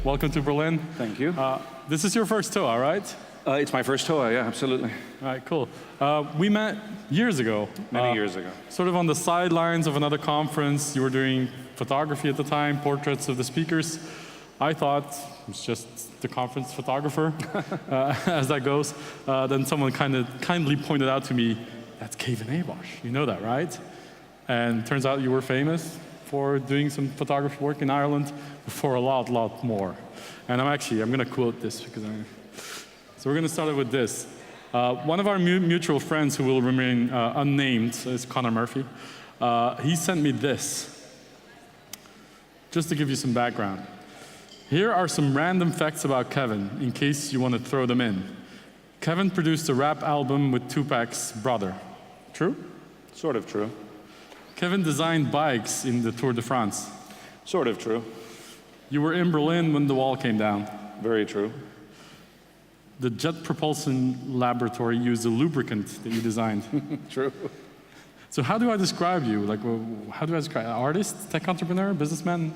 Welcome to Berlin. Thank you. This is your first TOA, right? It's my first TOA, yeah, absolutely. All right, cool. We met years ago. Many years ago. Sort of on the sidelines of another conference. You were doing photography at the time, portraits of the speakers. I thought it was just the conference photographer, as that goes. Then someone kindly pointed out to me, that's Kevin Abosch. You know that, right? And turns out you were famous for doing some photography work in Ireland before a lot more. And I'm going to quote this because so we're going to start it with this. One of our mutual friends who will remain unnamed is Connor Murphy. He sent me this, just to give you some background. Here are some random facts about Kevin, in case you want to throw them in. Kevin produced a rap album with Tupac's brother. True? Sort of true. Kevin designed bikes in the Tour de France. Sort of true. You were in Berlin when the wall came down. Very true. The Jet Propulsion Laboratory used a lubricant that you designed. True. So how do I describe you? Like, how do I describe an artist, tech entrepreneur, businessman?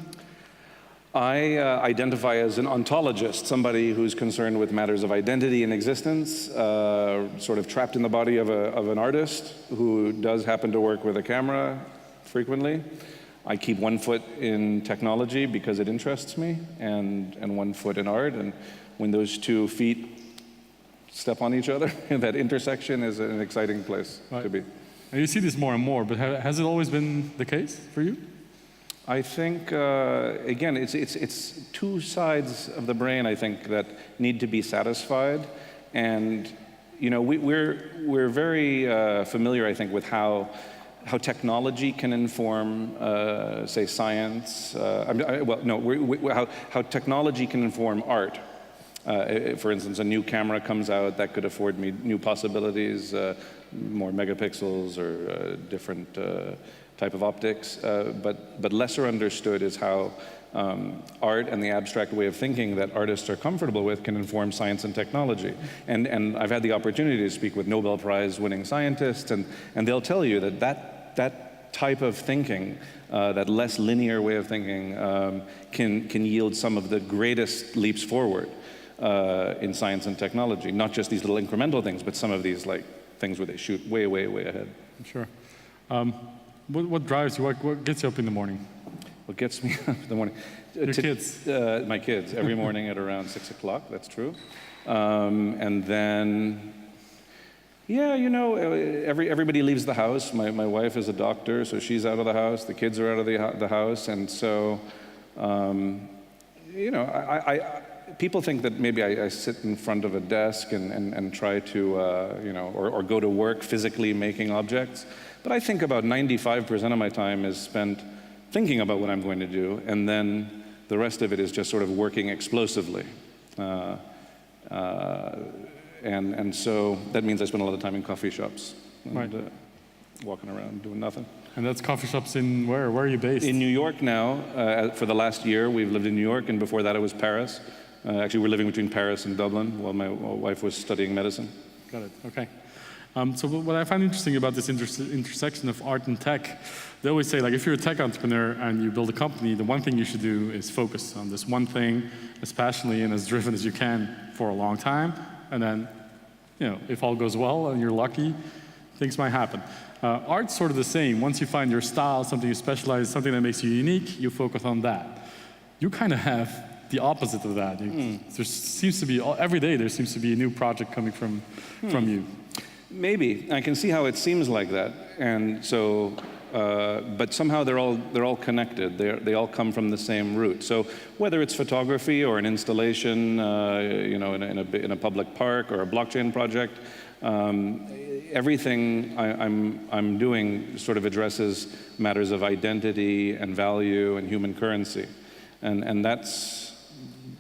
I identify as an ontologist, somebody who's concerned with matters of identity and existence, sort of trapped in the body of an artist who does happen to work with a camera frequently. I keep one foot in technology because it interests me, and one foot in art. And when those 2 feet step on each other, that intersection is an exciting place to be. And you see this more and more, but has it always been the case for you? I think, again, it's 2 sides of the brain, I think, that need to be satisfied. And, you know, we're very familiar, I think, with how technology can inform, say, science. How technology can inform art. For instance, a new camera comes out that could afford me new possibilities, more megapixels or different type of optics, but lesser understood is how art and the abstract way of thinking that artists are comfortable with can inform science and technology. And I've had the opportunity to speak with Nobel Prize winning scientists, and they'll tell you that type of thinking, that less linear way of thinking, can yield some of the greatest leaps forward in science and technology. Not just these little incremental things, but some of these like things where they shoot way ahead. Sure. What drives you? What gets you up in the morning? What gets me up in the morning? Your kids? My kids. Every morning at around 6 o'clock, that's true. And then, yeah, you know, everybody leaves the house. My wife is a doctor, so she's out of the house. The kids are out of the house. And so, you know, people think that maybe I sit in front of a desk and try to, you know, or go to work physically making objects. But I think about 95% of my time is spent thinking about what I'm going to do, and then the rest of it is just sort of working explosively. And so that means I spend a lot of time in coffee shops and walking around doing nothing. And that's coffee shops in where? Where are you based? In New York now. For the last year, we've lived in New York, and before that it was Paris. Actually, we're living between Paris and Dublin while my wife was studying medicine. Got it, okay. So what I find interesting about this intersection of art and tech, they always say, like, if you're a tech entrepreneur and you build a company, the one thing you should do is focus on this one thing as passionately and as driven as you can for a long time. And then, you know, if all goes well and you're lucky, things might happen. Art's sort of the same. Once you find your style, something you specialize, something that makes you unique, you focus on that. You kind of have the opposite of that. There seems to be, every day there seems to be a new project coming from you. Maybe. I can see how it seems like that. And so, but somehow they're all connected. They all come from the same root. So whether it's photography or an installation, you know, in a public park or a blockchain project, everything I'm doing sort of addresses matters of identity and value and human currency. And that's,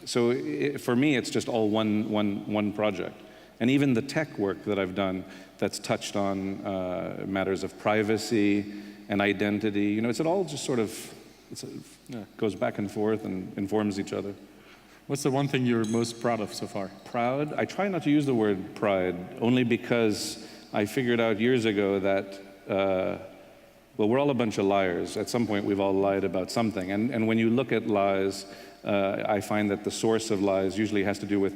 so for me, it's just all one project. And even the tech work that I've done that's touched on matters of privacy and identity, you know, it all just sort of goes back and forth and informs each other. What's the one thing you're most proud of so far? Proud? I try not to use the word pride, only because I figured out years ago that, well, we're all a bunch of liars. At some point, we've all lied about something. And when you look at lies, I find that the source of lies usually has to do with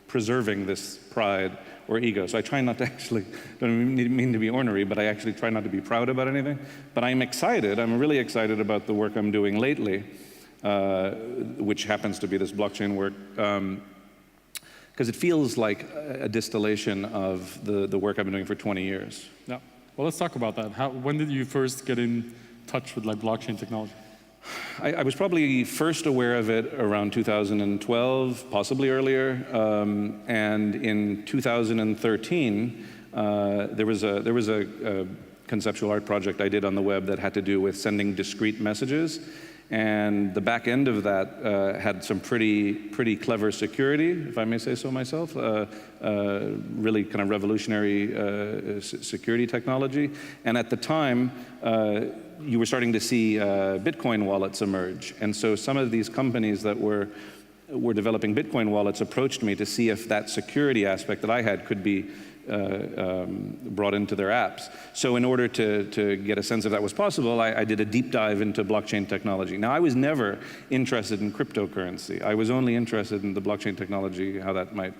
preserving this pride or ego. So I try not to actually, don't mean to be ornery, but I actually try not to be proud about anything. But I'm excited, I'm really excited about the work I'm doing lately, which happens to be this blockchain work, because it feels like a distillation of the work I've been doing for 20 years. Yeah. Well, let's talk about that. When did you first get in touch with like blockchain technology? I was probably first aware of it around 2012, possibly earlier, and in 2013, there was a conceptual art project I did on the web that had to do with sending discrete messages, and the back end of that had some pretty clever security, if I may say so myself, really kind of revolutionary security technology. And at the time, you were starting to see Bitcoin wallets emerge. And so some of these companies that were developing Bitcoin wallets approached me to see if that security aspect that I had could be brought into their apps. So in order to get a sense if that was possible, I did a deep dive into blockchain technology. Now, I was never interested in cryptocurrency. I was only interested in the blockchain technology, how that might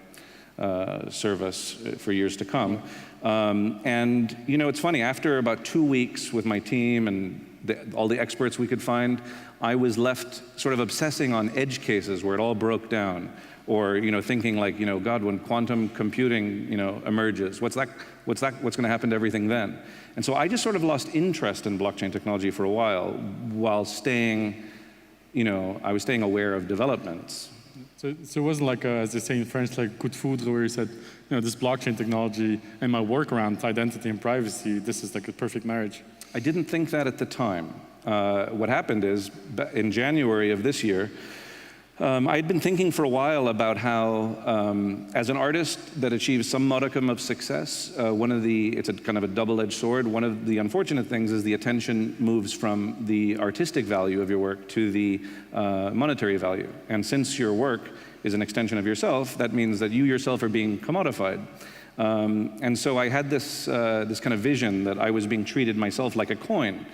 serve us for years to come. And you know, it's funny, after about 2 weeks with my team and all the experts we could find, I was left sort of obsessing on edge cases where it all broke down. Or, you know, thinking like, you know, God, when quantum computing, you know, emerges, what's going to happen to everything then? And so I just sort of lost interest in blockchain technology for a while staying, you know, I was staying aware of developments. So it wasn't like, as they say in French, like coup de foudre, where you said, you know, this blockchain technology and my work around identity and privacy, this is like a perfect marriage. I didn't think that at the time. What happened is, in January of this year, I had been thinking for a while about how, as an artist that achieves some modicum of success, it's a kind of a double-edged sword. One of the unfortunate things is the attention moves from the artistic value of your work to the monetary value. And since your work is an extension of yourself, that means that you yourself are being commodified. And so I had this kind of vision that I was being treated myself like a coin.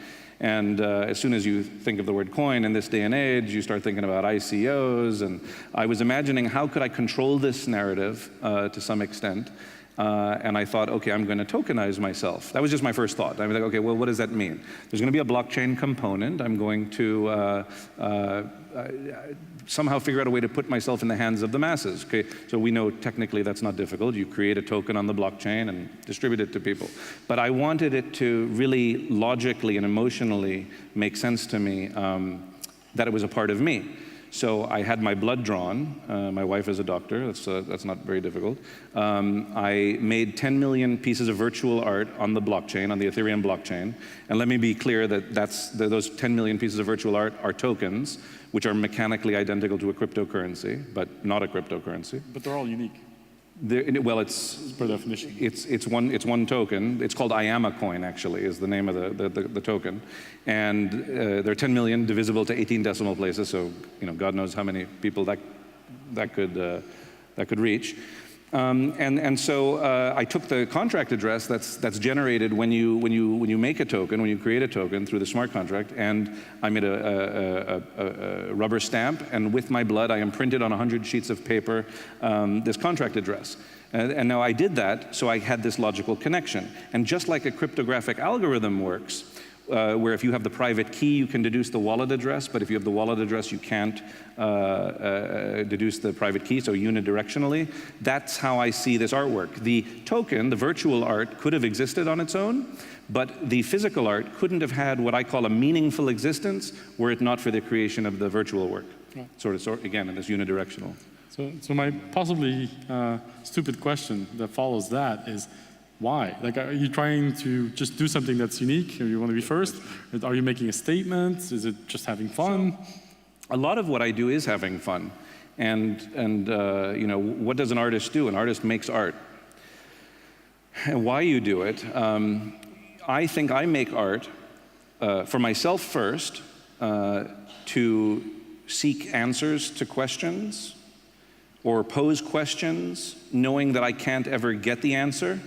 And as soon as you think of the word coin in this day and age, you start thinking about ICOs. And I was imagining, how could I control this narrative to some extent? And I thought, okay, I'm going to tokenize myself. That was just my first thought. I was like, okay, well, what does that mean? There's going to be a blockchain component. I'm going to somehow figure out a way to put myself in the hands of the masses. Okay, so we know technically that's not difficult. You create a token on the blockchain and distribute it to people. But I wanted it to really logically and emotionally make sense to me that it was a part of me. So I had my blood drawn. My wife is a doctor. That's not very difficult. I made 10 million pieces of virtual art on the blockchain, on the Ethereum blockchain. And let me be clear that those 10 million pieces of virtual art are tokens, which are mechanically identical to a cryptocurrency, but not a cryptocurrency. But they're all unique. Well, it's per definition. It's one token. It's called I am a coin, actually, is the name of the token, and there are 10 million divisible to 18 decimal places. So you know, God knows how many people that could reach. And so I took the contract address that's generated when you make a token, when you create a token through the smart contract, and I made a rubber stamp, and with my blood I imprinted on 100 sheets of paper this contract address. And now I did that, so I had this logical connection. And just like a cryptographic algorithm works, where if you have the private key, you can deduce the wallet address, but if you have the wallet address, you can't deduce the private key, so unidirectionally. That's how I see this artwork. The token, the virtual art, could have existed on its own, but the physical art couldn't have had what I call a meaningful existence were it not for the creation of the virtual work. Yeah. Sort of, again, in this unidirectional. So my possibly stupid question that follows that is, why? Like, are you trying to just do something that's unique? Or you want to be first? Are you making a statement? Is it just having fun? So, a lot of what I do is having fun. And you know, what does an artist do? An artist makes art. And why you do it, I think I make art for myself first, to seek answers to questions, or pose questions, knowing that I can't ever get the answer.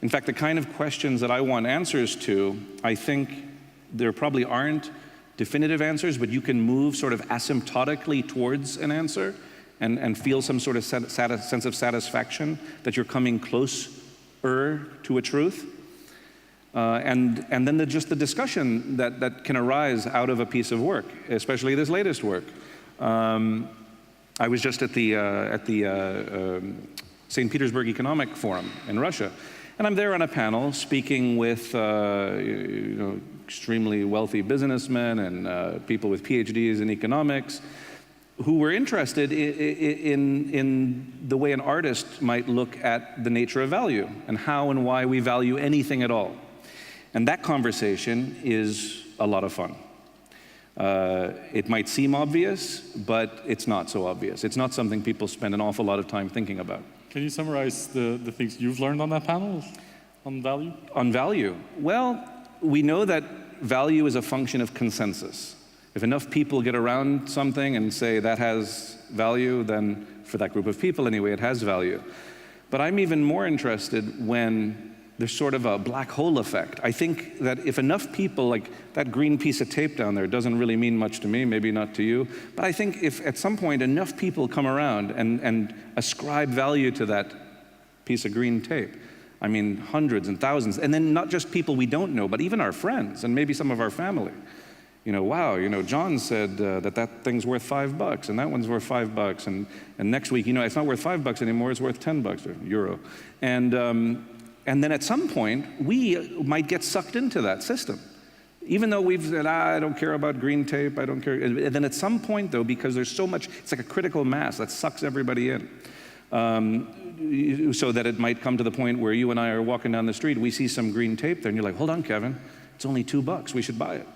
In fact, the kind of questions that I want answers to, I think there probably aren't definitive answers, but you can move sort of asymptotically towards an answer and feel some sort of sense of satisfaction that you're coming closer to a truth. And then just the discussion that can arise out of a piece of work, especially this latest work. I was just at the St. Petersburg Economic Forum in Russia, and I'm there on a panel speaking with extremely wealthy businessmen and people with PhDs in economics who were interested in the way an artist might look at the nature of value and how and why we value anything at all. And that conversation is a lot of fun. It might seem obvious, but it's not so obvious. It's not something people spend an awful lot of time thinking about. Can you summarize the things you've learned on that panel on value? On value? Well, we know that value is a function of consensus. If enough people get around something and say that has value, then for that group of people anyway, it has value. But I'm even more interested when there's sort of a black hole effect. I think that if enough people, like that green piece of tape down there doesn't really mean much to me, maybe not to you, but I think if at some point enough people come around and ascribe value to that piece of green tape, I mean hundreds and thousands, and then not just people we don't know, but even our friends and maybe some of our family. Wow, John said that thing's worth $5 and that one's worth $5 and next week, it's not worth $5 anymore, it's worth $10 or euro. And then at some point, we might get sucked into that system. Even though we've said, I don't care about green tape, I don't care. And then at some point, though, because there's so much, it's like a critical mass that sucks everybody in. So that it might come to the point where you and I are walking down the street, we see some green tape there, and you're like, hold on, Kevin, it's only $2, we should buy it.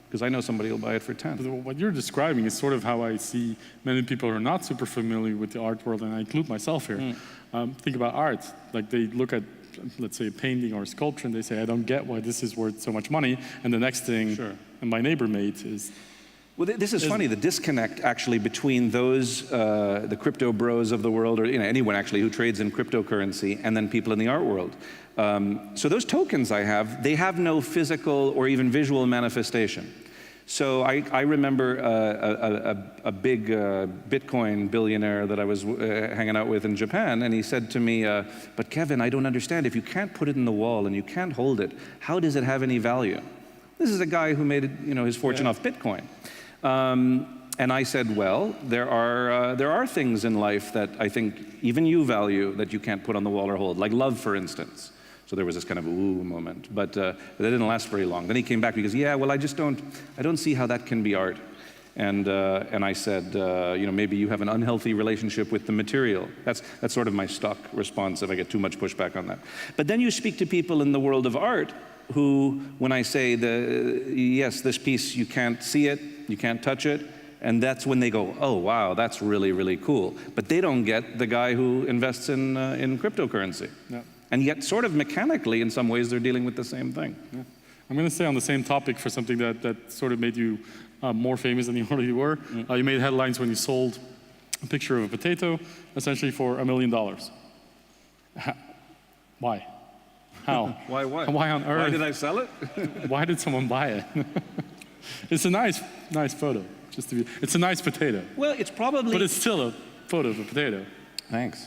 Because I know somebody will buy it for 10. What you're describing is sort of how I see many people who are not super familiar with the art world, and I include myself here. Think about art. Like they look at, let's say, a painting or a sculpture, and they say, I don't get why this is worth so much money. And the next thing my neighbor made is... Well, this is funny, the disconnect actually between those, the crypto bros of the world, or anyone actually who trades in cryptocurrency, and then people in the art world. So those tokens I have, they have no physical or even visual manifestation. So I remember a big Bitcoin billionaire that I was hanging out with in Japan, and he said to me, but Kevin, I don't understand. If you can't put it in the wall and you can't hold it, how does it have any value? This is a guy who made his fortune off Bitcoin. And I said, well, there are things in life that I think even you value that you can't put on the wall or hold, like love, for instance. So there was this kind of ooh moment, but that didn't last very long. Then he came back because, yeah, well, I don't see how that can be art. And I said, maybe you have an unhealthy relationship with the material. That's sort of my stock response if I get too much pushback on that. But then you speak to people in the world of art who, when I say, yes, this piece, you can't see it, you can't touch it, and that's when they go, oh, wow, that's really, really cool. But they don't get the guy who invests in cryptocurrency. Yeah. And yet, sort of mechanically, in some ways, they're dealing with the same thing. Yeah. I'm going to stay on the same topic for something that sort of made you more famous than you already were. You made headlines when you sold a picture of a potato, essentially for $1 million. Why? How? Why what? Why on earth? Why did I sell it? Why did someone buy it? It's a nice photo. It's a nice potato. Well, it's probably... But it's still a photo of a potato. Thanks.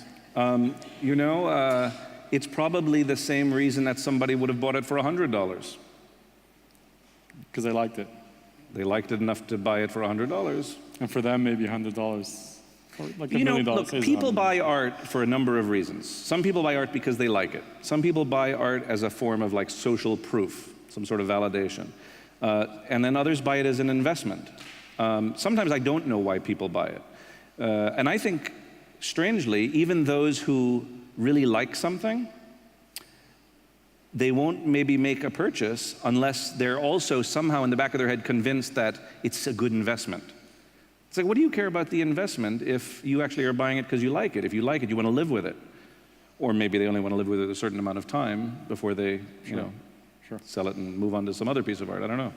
It's probably the same reason that somebody would have bought it for $100. Because they liked it. They liked it enough to buy it for $100. And for them, maybe $100. Or like $1 million. Look, people buy art for a number of reasons. Some people buy art because they like it. Some people buy art as a form of like social proof, some sort of validation. And then others buy it as an investment. Sometimes I don't know why people buy it. And I think, strangely, even those who really like something, they won't maybe make a purchase unless they're also somehow in the back of their head convinced that it's a good investment. It's like, what do you care about the investment if you actually are buying it because you like it? If you like it, you want to live with it. Or maybe they only want to live with it a certain amount of time before they, sell it and move on to some other piece of art. I don't know.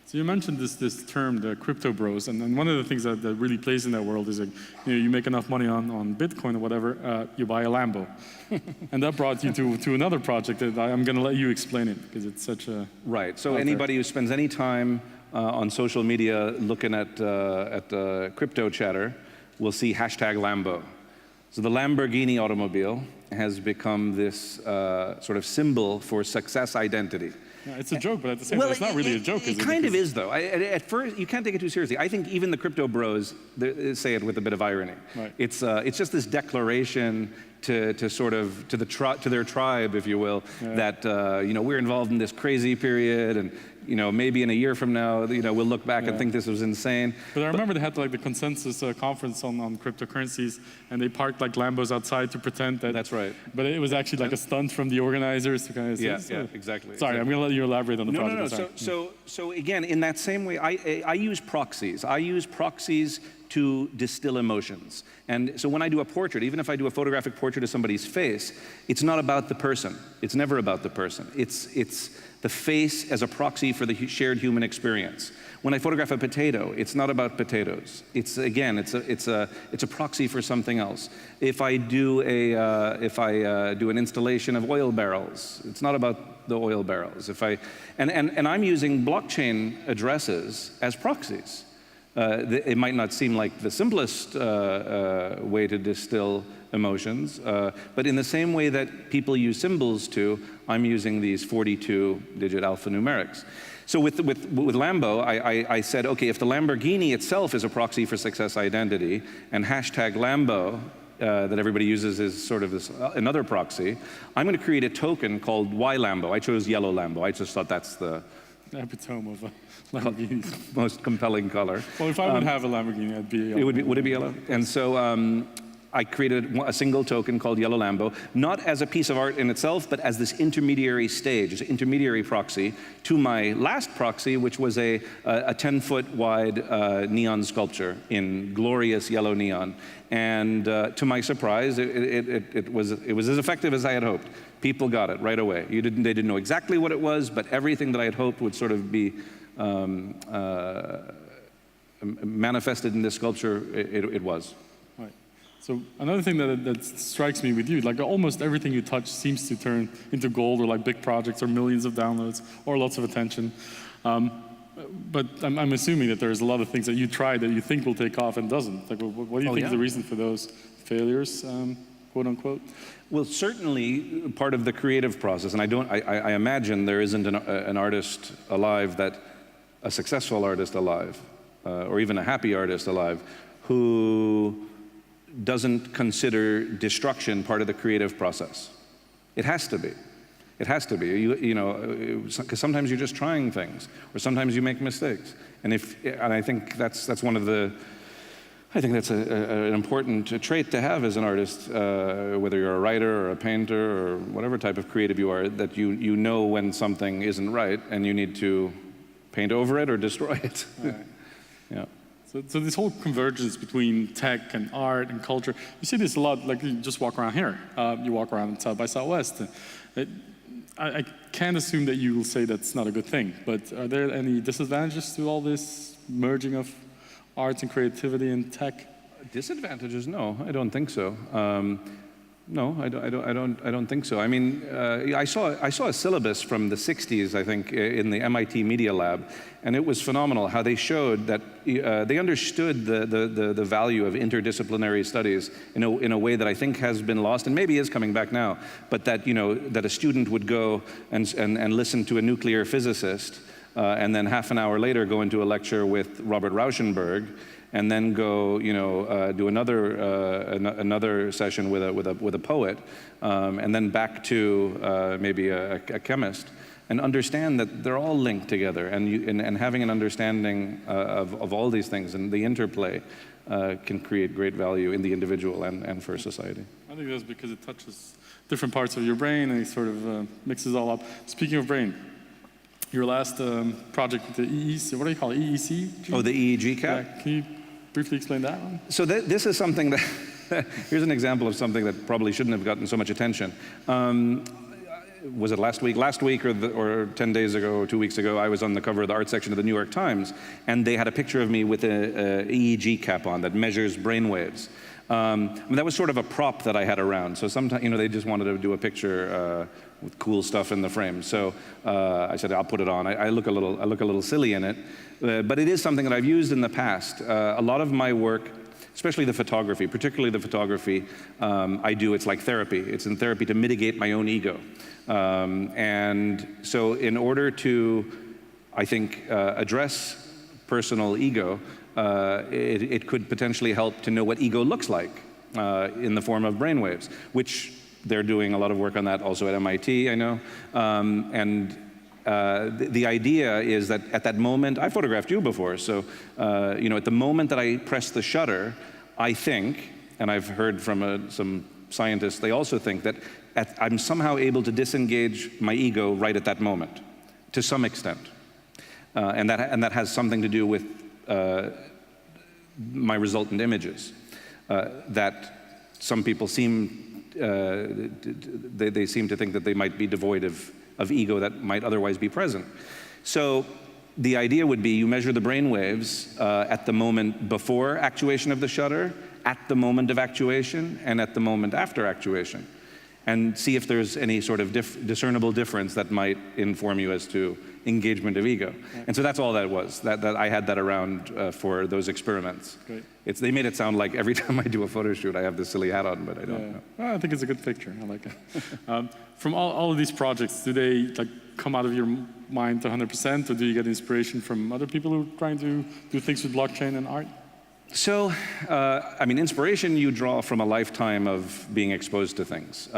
So you mentioned this term, the crypto bros, and one of the things that really plays in that world is that you make enough money on Bitcoin or whatever, you buy a Lambo. And that brought you to another project that I'm going to let you explain it because it's such a... Right, so anybody who spends any time on social media looking at crypto chatter will see hashtag Lambo. So the Lamborghini automobile has become this sort of symbol for success identity. Yeah, it's a joke, but at the same time, it's not really a joke, is it? It kind of is, though. At first, you can't take it too seriously. I think even the crypto bros say it with a bit of irony. Right. It's just this declaration to their tribe, if you will, that we're involved in this crazy period, and maybe in a year from now, we'll look back and think this was insane. But I remember they had the consensus conference on cryptocurrencies, and they parked Lambos outside to pretend that. That's right. But it was actually a stunt from the organizers to kind of say. Yeah, exactly. Sorry, I'm going to let you elaborate on the project. So again, in that same way, I use proxies. I use proxies to distill emotions. And so when I do a portrait, even if I do a photographic portrait of somebody's face, it's not about the person. It's never about the person. It's the face as a proxy for the shared human experience. When I photograph a potato, it's not about potatoes. It's a proxy for something else. If I do an installation of oil barrels, it's not about the oil barrels. And I'm using blockchain addresses as proxies. It might not seem like the simplest way to distill emotions, but in the same way that people use symbols to, I'm using these 42-digit alphanumerics. So with Lambo, I said, okay, if the Lamborghini itself is a proxy for success identity, and hashtag Lambo that everybody uses is sort of another proxy, I'm going to create a token called Y Lambo. I chose yellow Lambo. I just thought that's the epitome of Lamborghinis. Most compelling color. Well, if I would have a Lamborghini, it'd be yellow. Would it be yellow? And so I created a single token called Yellow Lambo, not as a piece of art in itself, but as this intermediary stage, this intermediary proxy to my last proxy, which was a 10-foot wide neon sculpture in glorious yellow neon. And to my surprise, it was as effective as I had hoped. People got it right away. They didn't know exactly what it was, but everything that I had hoped would sort of be manifested in this sculpture, it was. Right. So another thing that strikes me with you, almost everything you touch seems to turn into gold, or big projects, or millions of downloads, or lots of attention. But I'm assuming that there's a lot of things that you try that you think will take off and doesn't. What do you think is the reason for those failures, quote unquote? Well, certainly part of the creative process, and I imagine there isn't an artist alive a successful artist alive, or even a happy artist alive, who doesn't consider destruction part of the creative process. It has to be. It has to be. Because sometimes you're just trying things, or sometimes you make mistakes. And I think that's one of the. I think that's an important trait to have as an artist, whether you're a writer or a painter or whatever type of creative you are, that you know when something isn't right and you need to paint over it or destroy it. Right. Yeah. So this whole convergence between tech and art and culture, you see this a lot. You just walk around here. You walk around South by Southwest. I can't assume that you will say that's not a good thing, but are there any disadvantages to all this merging of arts and creativity and tech? Disadvantages? No, I don't think so. No, I don't think so. I mean, I saw a syllabus from the 60s, I think, in the MIT Media Lab, and it was phenomenal how they showed that they understood the value of interdisciplinary studies in a way that I think has been lost and maybe is coming back now. But that that a student would go and listen to a nuclear physicist, and then half an hour later go into a lecture with Robert Rauschenberg, and then go, do another session with a poet, and then back to maybe a chemist, and understand that they're all linked together, and having an understanding of all these things and the interplay can create great value in the individual and for society. I think that's because it touches different parts of your brain and it sort of mixes all up. Speaking of brain, your last project with the EEC, what do you call it, EEC? Oh, the EEG cap? Yeah, can you briefly explain that one? So this is something that, here's an example of something that probably shouldn't have gotten so much attention. Was it last week? Last week or 10 days ago or 2 weeks ago, I was on the cover of the art section of the New York Times, and they had a picture of me with a EEG cap on that measures brain waves. I mean, that was sort of a prop that I had around. So sometimes, they just wanted to do a picture with cool stuff in the frame. So I said, I'll put it on. I look a little silly in it, but it is something that I've used in the past. A lot of my work, especially the photography, particularly the photography, it's like therapy. It's in therapy to mitigate my own ego. And so in order to, I think, address personal ego, it could potentially help to know what ego looks like in the form of brainwaves, which they're doing a lot of work on that also at MIT, I know. The idea is that at that moment, I photographed you before, so at the moment that I press the shutter, I think, and I've heard from some scientists, they also think that I'm somehow able to disengage my ego right at that moment, to some extent. And that has something to do with my resultant images, that some people seem they seem to think that they might be devoid of ego that might otherwise be present. So the idea would be you measure the brain waves at the moment before actuation of the shutter, at the moment of actuation, and at the moment after actuation, and see if there's any sort of discernible difference that might inform you as to engagement of ego. And so that's all that was. That I had that around for those experiments. Great. They made it sound like every time I do a photo shoot, I have this silly hat on, but I don't know. Well, I think it's a good picture. I like it. From all of these projects, do they come out of your mind 100%, or do you get inspiration from other people who are trying to do things with blockchain and art? So, inspiration you draw from a lifetime of being exposed to things.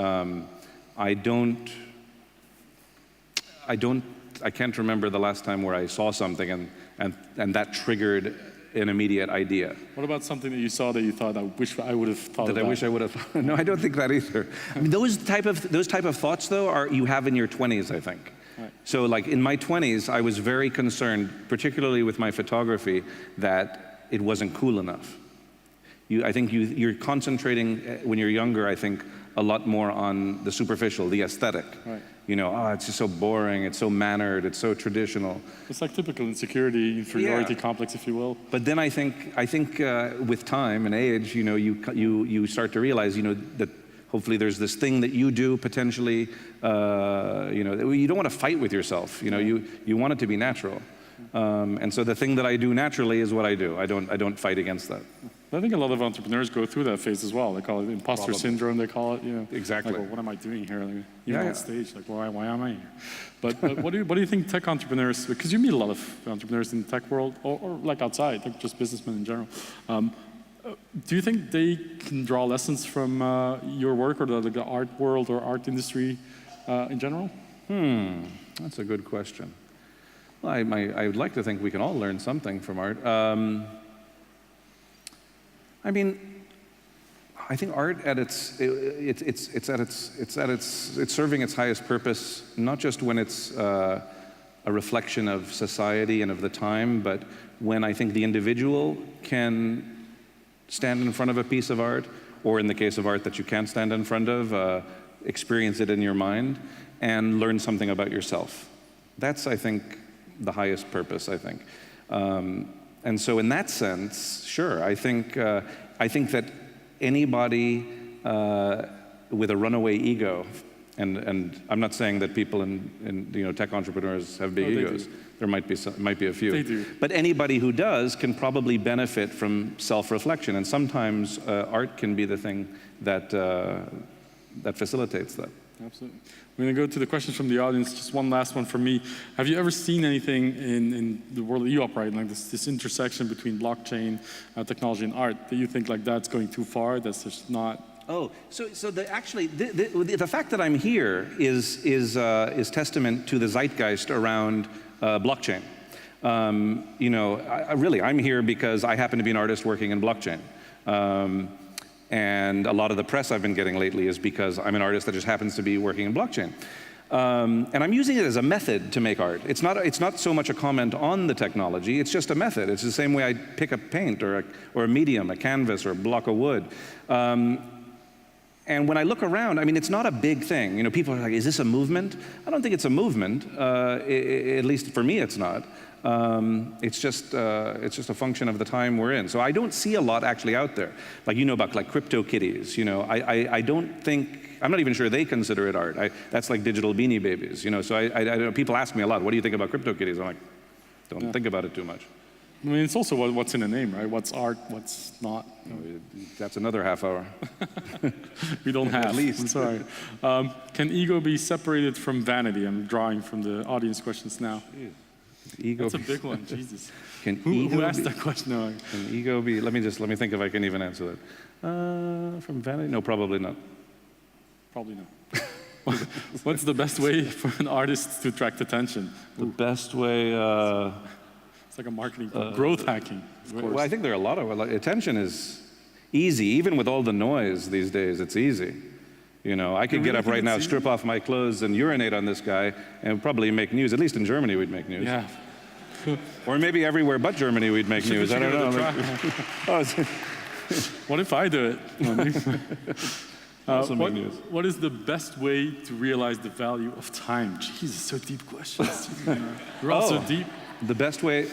I can't remember the last time where I saw something and that triggered an immediate idea. What about something that you saw that you thought, I wish I would have thought that about? I wish I would have thought? No, I don't think that either. I mean, those type of thoughts, though, you have in your 20s, I think. Right. So, in my 20s, I was very concerned, particularly with my photography, that it wasn't cool enough. I think you're concentrating, when you're younger, I think, a lot more on the superficial, the aesthetic. Right. It's just so boring, it's so mannered, it's so traditional. It's like typical insecurity, inferiority complex, if you will. But then I think with time and age, you start to realize, that hopefully there's this thing that you do potentially, you don't want to fight with yourself, you want it to be natural. And so the thing that I do naturally is what I do. I don't fight against that. I think a lot of entrepreneurs go through that phase as well. They call it imposter syndrome, they call it, Exactly. Like, well, what am I doing here? Even on stage, why am I here? But what do you think tech entrepreneurs, because you meet a lot of entrepreneurs in the tech world, or outside, just businessmen in general. Do you think they can draw lessons from your work, or the art world or art industry in general? That's a good question. Well, I would like to think we can all learn something from art. I think art it's serving its highest purpose, not just when it's a reflection of society and of the time, but when I think the individual can stand in front of a piece of art, or in the case of art that you can't stand in front of, experience it in your mind and learn something about yourself. That's, I think, the highest purpose, I think. And so in that sense, sure, I think that anybody with a runaway ego, and I'm not saying that people in tech entrepreneurs have big egos. There might be a few. They do. But anybody who does can probably benefit from self-reflection, and sometimes art can be the thing that facilitates that. Absolutely. We're going to go to the questions from the audience. Just one last one from me. Have you ever seen anything in the world that you operate, like this intersection between blockchain technology and art, that you think that's going too far, that's just not? Oh, so actually, the fact that I'm here is testament to the zeitgeist around blockchain. I'm here because I happen to be an artist working in blockchain. And a lot of the press I've been getting lately is because I'm an artist that just happens to be working in blockchain. And I'm using it as a method to make art. It's not so much a comment on the technology, it's just a method. It's the same way I pick up paint or a medium, a canvas or a block of wood. And when I look around, it's not a big thing. People are like, is this a movement? I don't think it's a movement, at least for me it's not. It's just a function of the time we're in. So I don't see a lot actually out there. Like, about like crypto kitties, I don't think, I'm not even sure they consider it art. That's like digital Beanie Babies, So I people ask me a lot, what do you think about crypto kitties? I'm like, don't think about it too much. I mean, it's also what's in a name, right? What's art, what's not. That's another half hour. We don't have. At least. I'm sorry. Can ego be separated from vanity? I'm drawing from the audience questions now. Ego. That's a big one, Jesus. Who asked that question? No. Can ego be, let me think if I can even answer that. From vanity? No, probably not. Probably not. What's the best way for an artist to attract attention? The best way... It's like a marketing, growth hacking, of course. Well, I think there are a lot of, attention is easy. Even with all the noise these days, it's easy. I could get up right now, strip off my clothes and urinate on this guy and probably make news. At least in Germany we'd make news. Yeah. Or maybe everywhere but Germany we'd make news. I don't know. What if I do it? What is the best way to realize the value of time? Jesus, so deep questions. You're all so deep. The best way,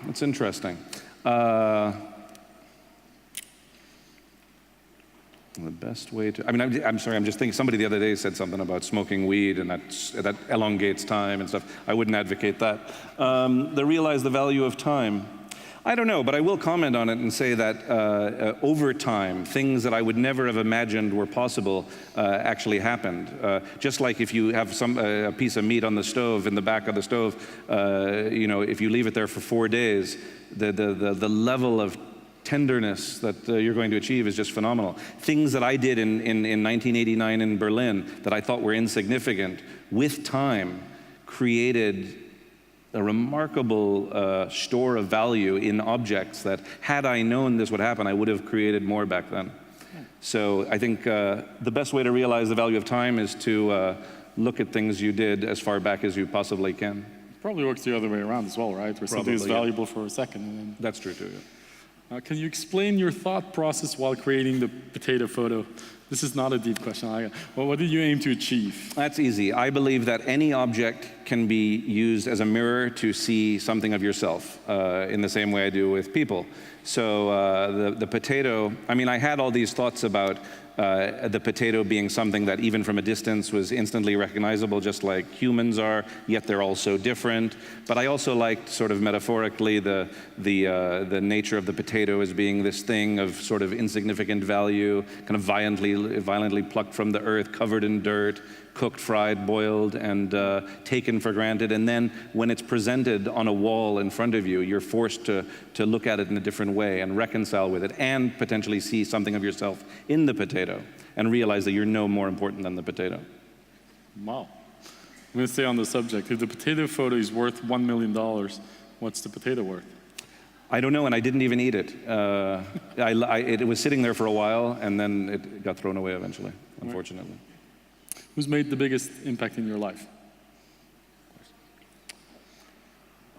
that's interesting. The best way to, I'm sorry, I'm just thinking, somebody the other day said something about smoking weed and that elongates time and stuff. I wouldn't advocate that. Realize the value of time. I don't know, but I will comment on it and say that over time, things that I would never have imagined were possible actually happened. Just like if you have a piece of meat on the stove, in the back of the stove, if you leave it there for 4 days, the level of tenderness that you're going to achieve is just phenomenal. Things that I did in 1989 in Berlin that I thought were insignificant, with time, created a remarkable store of value in objects that, had I known this would happen, I would have created more back then. So I think the best way to realize the value of time is to look at things you did as far back as you possibly can. It probably works the other way around as well, right? Where something is valuable for a second. And then... That's true too, yeah. Can you explain your thought process while creating the potato photo? This is not a deep question. Well, what did you aim to achieve? That's easy. I believe that any object can be used as a mirror to see something of yourself, in the same way I do with people. So the potato, I had all these thoughts about the potato being something that even from a distance was instantly recognizable, just like humans are, yet they're all so different. But I also liked, sort of metaphorically, the nature of the potato as being this thing of sort of insignificant value, kind of violently plucked from the earth, covered in dirt, cooked, fried, boiled, and taken for granted. And then when it's presented on a wall in front of you, you're forced to look at it in a different way and reconcile with it, and potentially see something of yourself in the potato and realize that you're no more important than the potato. Wow. I'm going to stay on the subject. If the potato photo is worth $1 million, what's the potato worth? I don't know, and I didn't even eat it. It was sitting there for a while, and then it got thrown away eventually, unfortunately. Who's made the biggest impact in your life?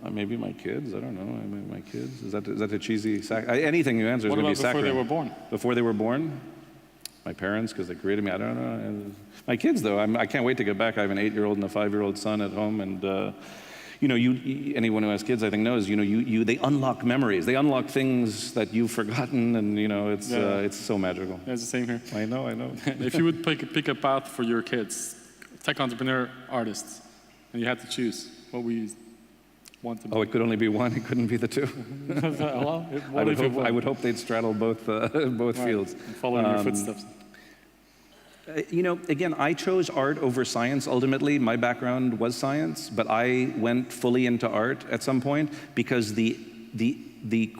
Maybe my kids. I don't know. My kids. Is that a cheesy anything you answer is going to be saccharine. Before they were born? Before they were born? My parents, because they created me. I don't know. My kids, though, I can't wait to get back. I have an 8-year-old and a 5-year-old son at home, and anyone who has kids, I think, knows. They unlock memories. They unlock things that you've forgotten, and it's so magical. Yeah, it's the same here. I know. If you would pick a path for your kids, tech entrepreneur, artists, and you had to choose, what would you want to be? Oh, it could only be one. It couldn't be the two. Well, I would hope they'd straddle both fields. And follow in your footsteps. Again, I chose art over science. Ultimately, my background was science, but I went fully into art at some point because the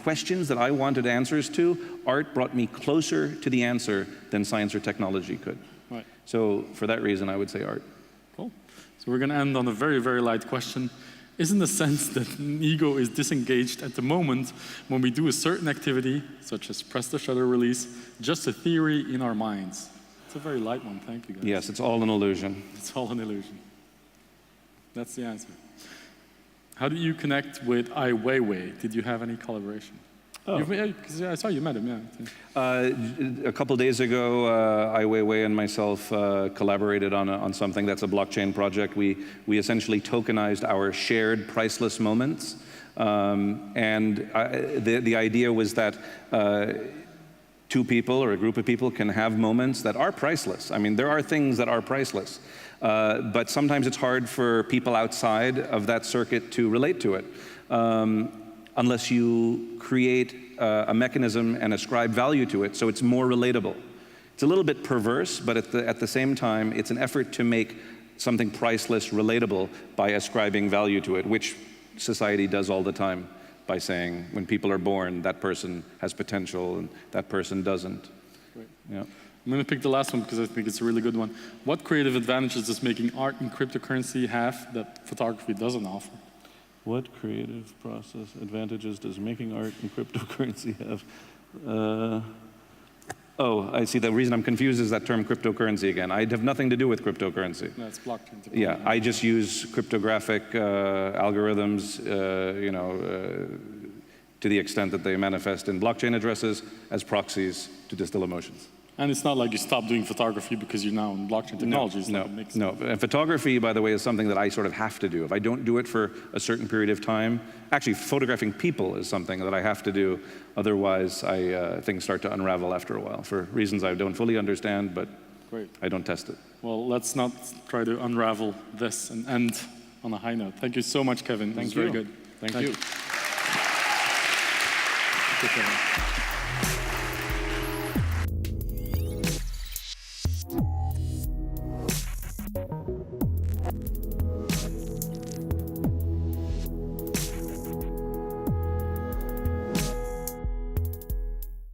questions that I wanted answers to, art brought me closer to the answer than science or technology could. Right. So for that reason, I would say art. Cool. So we're going to end on a very, very light question. Isn't the sense that an ego is disengaged at the moment when we do a certain activity, such as press the shutter release, just a theory in our minds? It's a very light one, thank you guys. Yes, it's all an illusion. It's all an illusion. That's the answer. How did you connect with Ai Weiwei? Did you have any collaboration? I saw you met him, yeah. A couple days ago, Ai Weiwei and myself collaborated on something that's a blockchain project. We essentially tokenized our shared priceless moments. The idea was that two people or a group of people can have moments that are priceless. I mean, there are things that are priceless. But sometimes it's hard for people outside of that circuit to relate to it. Unless you create a mechanism and ascribe value to it, so it's more relatable. It's a little bit perverse, but at the same time, it's an effort to make something priceless relatable by ascribing value to it, which society does all the time by saying when people are born, that person has potential and that person doesn't. Great. Yeah. I'm going to pick the last one because I think it's a really good one. What creative advantages does making art in cryptocurrency have that photography doesn't offer? What creative process advantages does making art in cryptocurrency have? Oh, I see. The reason I'm confused is that term cryptocurrency again. I have nothing to do with cryptocurrency. No, it's blockchain technology. Yeah, I just use cryptographic algorithms, to the extent that they manifest in blockchain addresses as proxies to distill emotions. And it's not like you stop doing photography because you're now in blockchain technology. No. And photography, by the way, is something that I sort of have to do. If I don't do it for a certain period of time, actually photographing people is something that I have to do. Otherwise, things start to unravel after a while for reasons I don't fully understand, but Great. I don't test it. Well, let's not try to unravel this and end on a high note. Thank you so much, Kevin. Thank you. you. Very good. Thank you. Good, Kevin.